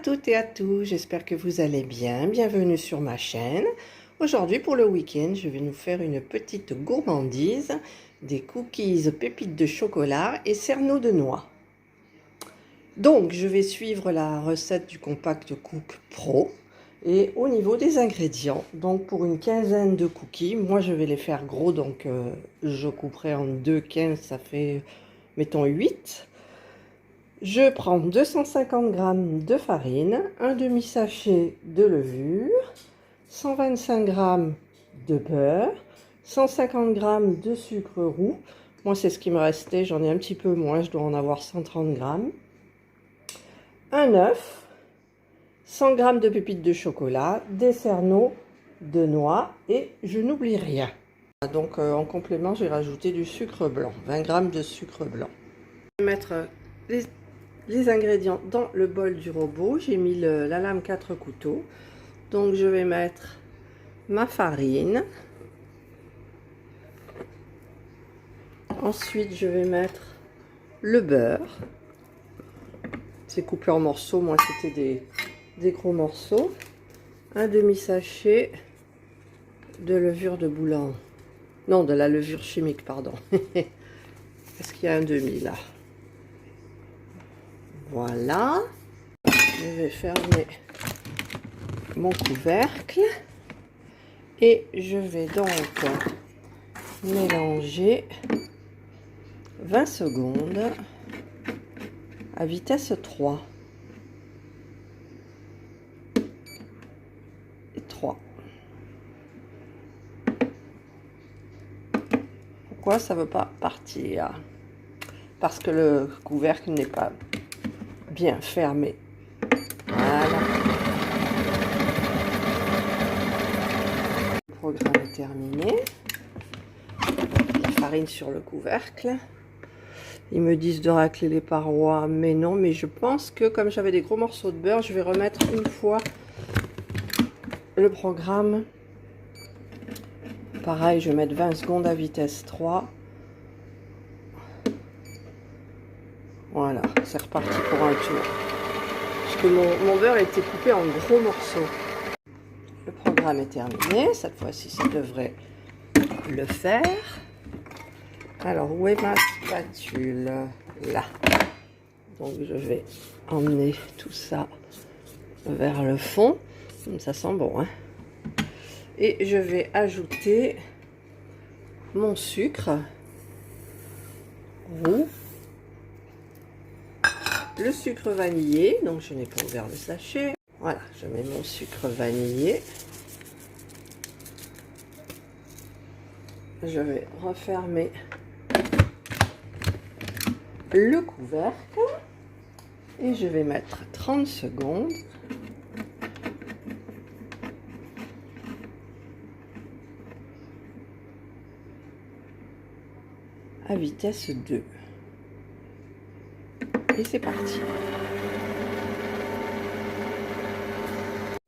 toutes et à tous, j'espère que vous allez bien. Bienvenue sur ma chaîne. Aujourd'hui pour le week-end, je vais nous faire une petite gourmandise, des cookies pépites de chocolat et cerneaux de noix. Donc je vais suivre la recette du Compact Cook Pro. Et au niveau des ingrédients, donc pour une quinzaine de cookies, moi je vais les faire gros, donc je couperai en 2,15, ça fait mettons 8. Je prends 250 g de farine, un demi-sachet de levure, 125 g de beurre, 150 g de sucre roux. Moi, c'est ce qui me restait, j'en ai un petit peu moins, je dois en avoir 130 g. Un œuf, 100 g de pépites de chocolat, des cerneaux de noix et je n'oublie rien. Donc, en complément, j'ai rajouté du sucre blanc, 20 g de sucre blanc. Je vais mettre les ingrédients dans le bol du robot. J'ai mis la lame 4 couteaux. Donc je vais mettre ma farine. Ensuite je vais mettre le beurre. C'est coupé en morceaux. Moi c'était des gros morceaux. Un demi-sachet de levure de boulon. Non, de la levure chimique, pardon. Est-ce qu'il y a un demi là? Voilà, je vais fermer mon couvercle et je vais donc mélanger 20 secondes à vitesse 3 et 3. Pourquoi ça ne veut pas partir? Parce que le couvercle n'est pas bien fermé. Voilà. Le programme est terminé. La farine sur le couvercle. Ils me disent de racler les parois, mais non. Mais je pense que comme j'avais des gros morceaux de beurre, je vais remettre une fois le programme. Pareil, je vais mettre 20 secondes à vitesse 3. Voilà, c'est reparti pour un tour. Parce que mon beurre a été coupé en gros morceaux. Le programme est terminé. Cette fois-ci, ça devrait le faire. Alors, où est ma spatule? Là. Donc, je vais emmener tout ça vers le fond. Ça sent bon, hein? Et je vais ajouter mon sucre roux. Le sucre vanillé, donc je n'ai pas ouvert le sachet. Voilà, je mets mon sucre vanillé. Je vais refermer le couvercle et je vais mettre 30 secondes à vitesse 2. Et c'est parti.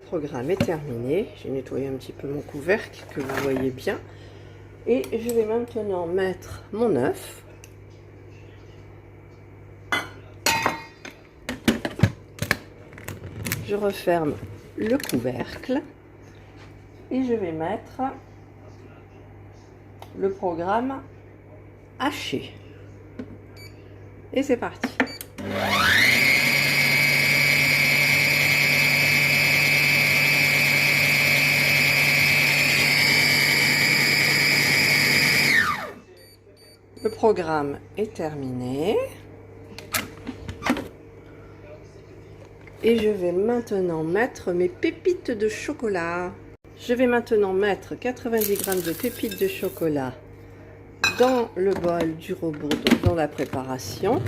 Le programme est terminé. J'ai nettoyé un petit peu mon couvercle que vous voyez bien. Et je vais maintenant mettre mon œuf. Je referme le couvercle. Et je vais mettre le programme haché. Et c'est parti. Le programme est terminé. Et je vais maintenant mettre mes pépites de chocolat. Je vais maintenant mettre 90 g de pépites de chocolat dans le bol du robot, donc dans la préparation.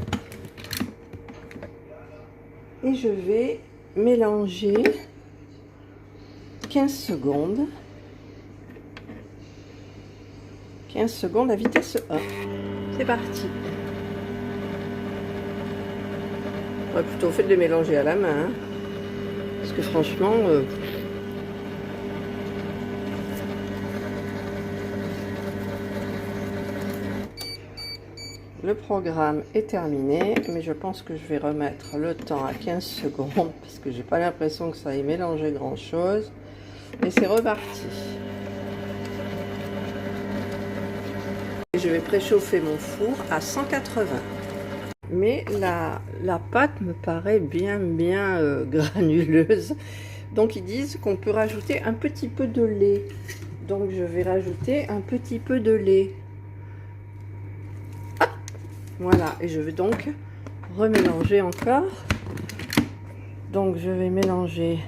Et je vais mélanger 15 secondes. 15 secondes à vitesse 1. C'est parti. On va plutôt fait de les mélanger à la main. Hein, parce que franchement... le programme est terminé, mais je pense que je vais remettre le temps à 15 secondes parce que j'ai pas l'impression que ça ait mélangé grand chose. Et c'est reparti. Je vais préchauffer mon four à 180. Mais la pâte me paraît bien granuleuse. Donc ils disent qu'on peut rajouter un petit peu de lait. Donc je vais rajouter un petit peu de lait. Hop, voilà, et je vais donc remélanger encore. Donc je vais mélanger.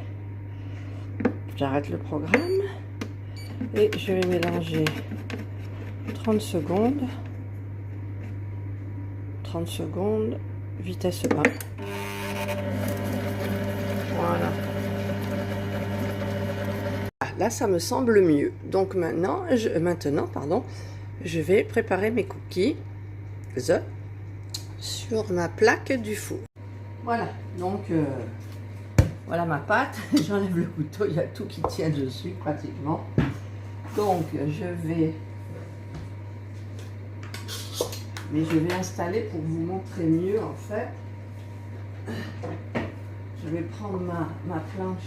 J'arrête le programme. Et je vais mélanger 30 secondes. 30 secondes, vitesse 1. Voilà. Là, ça me semble mieux. Donc maintenant, je vais préparer mes cookies sur ma plaque du four. Voilà, donc voilà ma pâte. J'enlève le couteau, il y a tout qui tient dessus pratiquement. Donc je vais installer pour vous montrer mieux en fait. Je vais prendre ma planche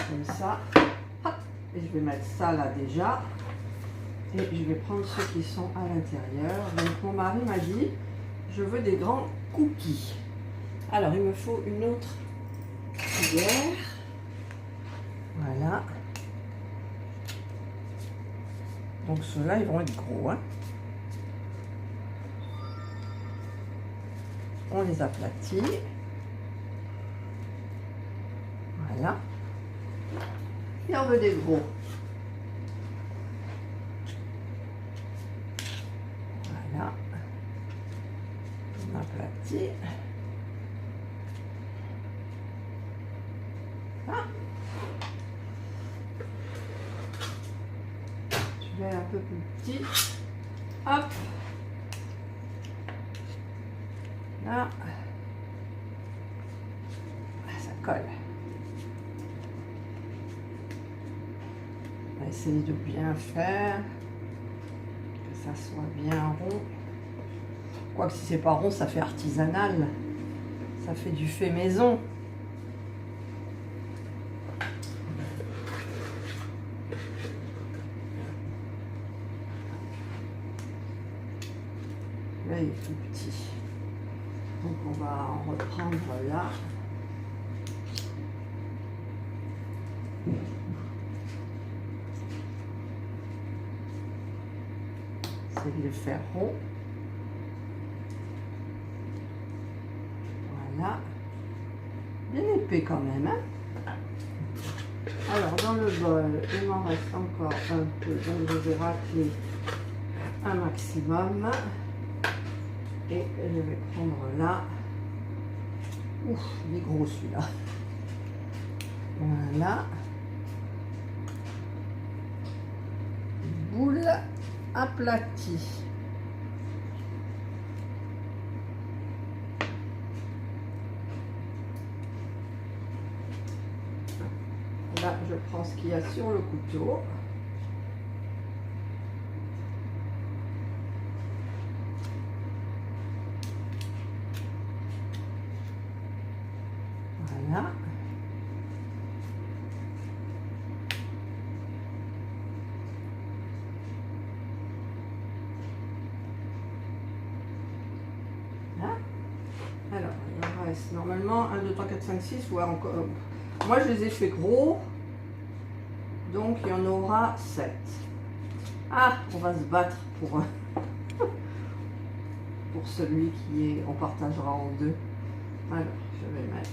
comme ça. Hop, et je vais mettre ça là déjà. Et je vais prendre ceux qui sont à l'intérieur. Donc mon mari m'a dit, je veux des grands cookies. Alors il me faut une autre cuillère. Voilà. Donc ceux-là, ils vont être gros, hein. On les aplatit. Voilà. Et on veut des gros. Voilà. On aplatit. Ah. Je vais un peu plus petit. Hop. Là, ça colle. On va essayer de bien faire, que ça soit bien rond. Quoique si c'est pas rond, ça fait artisanal. Ça fait du fait maison. Là, il est tout petit. Donc on va en reprendre là. C'est de les faire rond. Voilà. Bien épais quand même, hein. Alors dans le bol, il m'en reste encore un peu. Donc je vais racler un maximum. Et je vais prendre là. Ouf, il est gros celui-là. Voilà. Boule aplatie. Là, je prends ce qu'il y a sur le couteau. Voilà. Là. Alors, il en reste normalement 1, 2, 3, 4, 5, 6 ou encore. Moi, je les ai fait gros. Donc, il y en aura 7. Ah, on va se battre pour celui qui est. On partagera en deux. Alors, je vais mettre.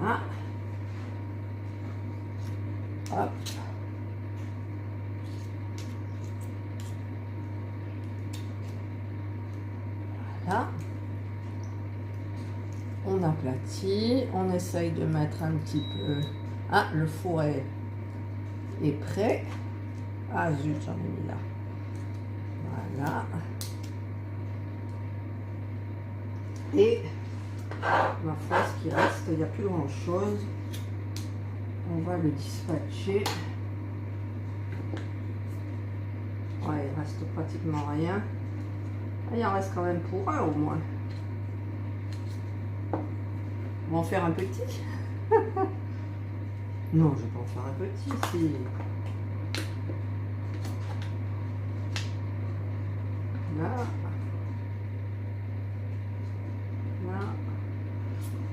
Ah. Hop. Voilà. On aplatit, on essaye de mettre un petit peu. Ah, le four est prêt. Ah zut, j'en ai mis là. Voilà. Et ma foi, ce qui reste, il n'y a plus grand chose. On va le dispatcher Ouais, il reste pratiquement rien. Ah, il en reste quand même pour un au moins. On va en faire un petit. Non, je vais pas en faire un petit, si. Là. Là.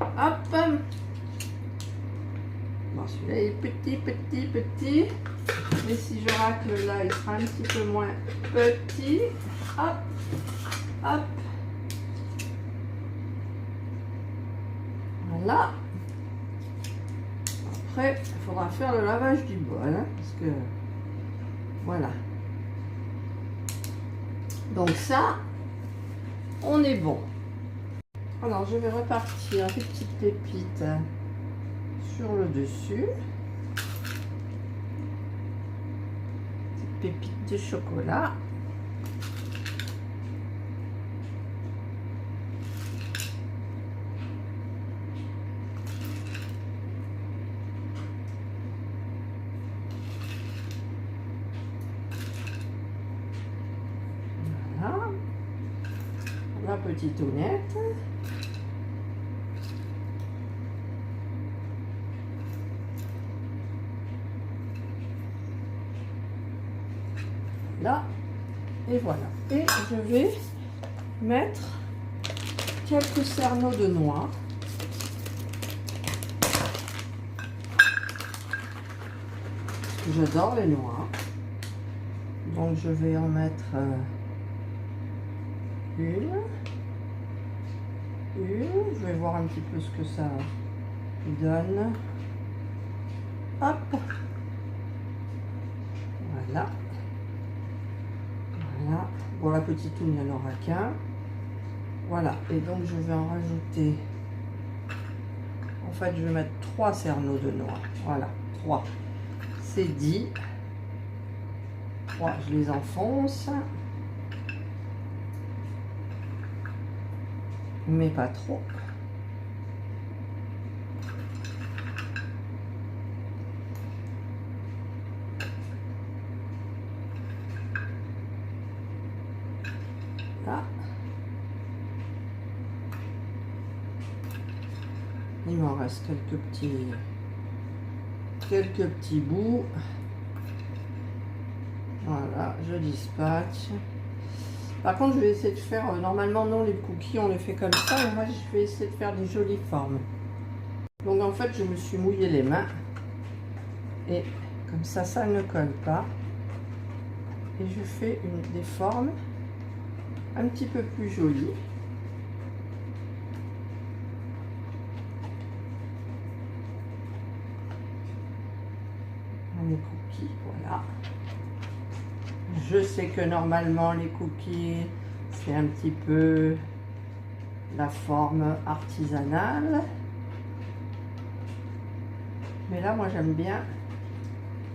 Hop. Bon, celui-là est petit. Mais si je racle là, il sera un petit peu moins petit. Hop. Hop. Voilà. Après, il faudra faire le lavage du bol, hein, parce que voilà. Donc ça, on est bon. Alors, je vais repartir les petites pépites sur le dessus. Petites pépites de chocolat. Voilà. La petite ounette. Là, et voilà. Et je vais mettre quelques cerneaux de noix. J'adore les noix. Donc je vais en mettre une. Je vais voir un petit peu ce que ça donne. Hop. Voilà. Voilà. Bon, la petite toune, il n'y en aura qu'un. Voilà. Et donc je vais en rajouter. En fait, je vais mettre 3 cerneaux de noix. Voilà. 3. C'est dit. 3, je les enfonce. Mais pas trop. Là. Il m'en reste quelques petits bouts. Voilà, je dispatche. Par contre, je vais essayer de faire, normalement non, les cookies, on les fait comme ça, et moi je vais essayer de faire des jolies formes. Donc en fait, je me suis mouillé les mains, et comme ça ne colle pas. Et je fais des formes un petit peu plus jolies. Les cookies, voilà. Je sais que normalement les cookies, c'est un petit peu la forme artisanale. Mais là, moi, j'aime bien.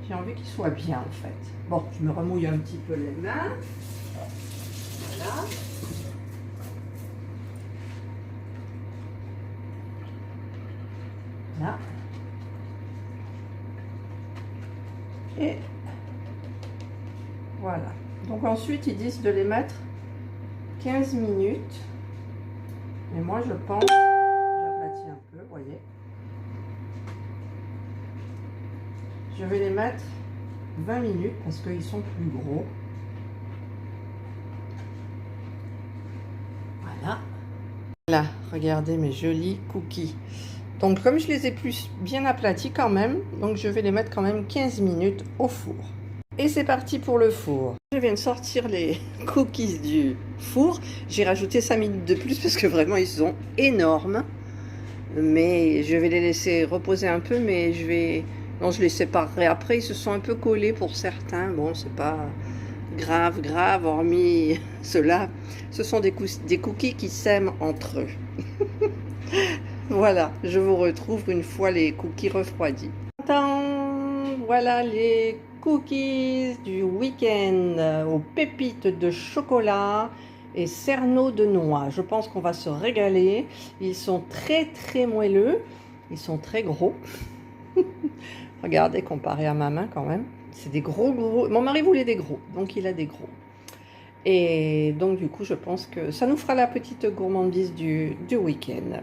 J'ai envie qu'ils soient bien, en fait. Bon, je me remouille un petit peu les mains. Voilà. Là. Et voilà. Donc ensuite, ils disent de les mettre 15 minutes. Et moi, je pense, j'aplatis un peu, vous voyez. Je vais les mettre 20 minutes parce qu'ils sont plus gros. Voilà. Là, regardez mes jolis cookies. Donc, comme je les ai plus bien aplatis quand même, donc je vais les mettre quand même 15 minutes au four. Et c'est parti pour le four. Je viens de sortir les cookies du four. J'ai rajouté 5 minutes de plus parce que vraiment ils sont énormes. Mais je vais les laisser reposer un peu, mais je vais... Non, je les séparerai après. Ils se sont un peu collés pour certains. Bon, c'est pas grave, hormis ceux-là. Ce sont des cookies qui s'aiment entre eux. Voilà, je vous retrouve une fois les cookies refroidis. Voilà les cookies du week-end aux pépites de chocolat et cerneaux de noix. Je pense qu'on va se régaler. Ils sont très moelleux. Ils sont très gros. Regardez, comparé à ma main quand même. C'est des gros. Mon mari voulait des gros, donc il a des gros. Et donc du coup, je pense que ça nous fera la petite gourmandise du week-end.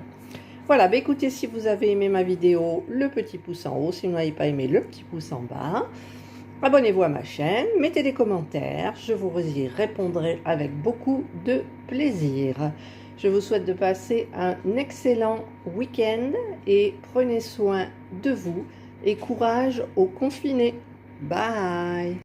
Voilà, bah écoutez, si vous avez aimé ma vidéo, le petit pouce en haut. Si vous n'avez pas aimé, le petit pouce en bas. Abonnez-vous à ma chaîne, mettez des commentaires, je vous y répondrai avec beaucoup de plaisir. Je vous souhaite de passer un excellent week-end et prenez soin de vous et courage aux confinés. Bye!